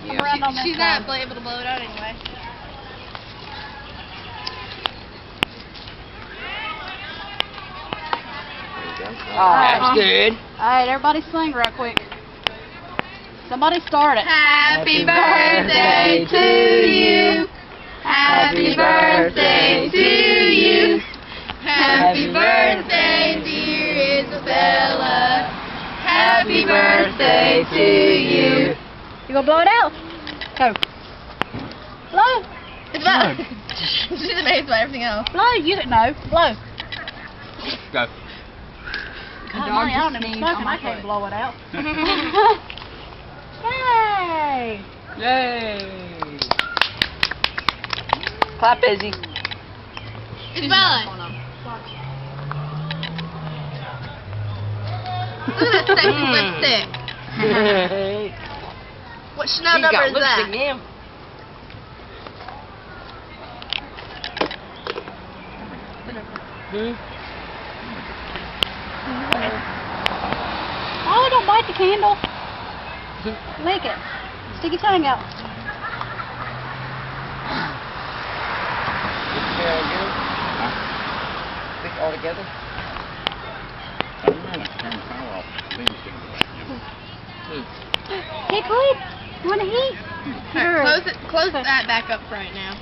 Come around on this She's side. not able to blow it out anyway. That's good. Alright, everybody sing right quick. Somebody start it. Happy birthday to you. Happy birthday to you. Happy birthday, dear Isabella. Happy birthday to you. You gonna blow it out? Go. Blow. Isabella. She's amazed by everything else. Blow. You don't know. Blow. Go. God, I don't even smoke and I can't blow it out. Yay! Yay! Clap, Izzy. Isabella. Look at that sexy lipstick. What Chanel number is that? Now. Oh, don't bite the candle. Lick it. Stick your tongue out. Stick it all together. Hey, Cleve. You want to eat? Alright, close that back up right now.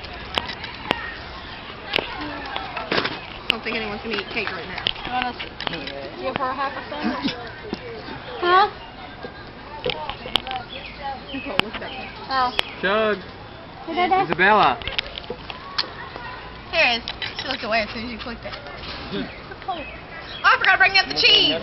I don't think anyone's gonna eat cake right now. You want to give her half a sandwich? Huh? Nicole, look at that. Oh. Chug. Hey, Dada. Isabella. Here it is. She looked away as soon as you clicked it. Oh, I forgot to bring out the cheese.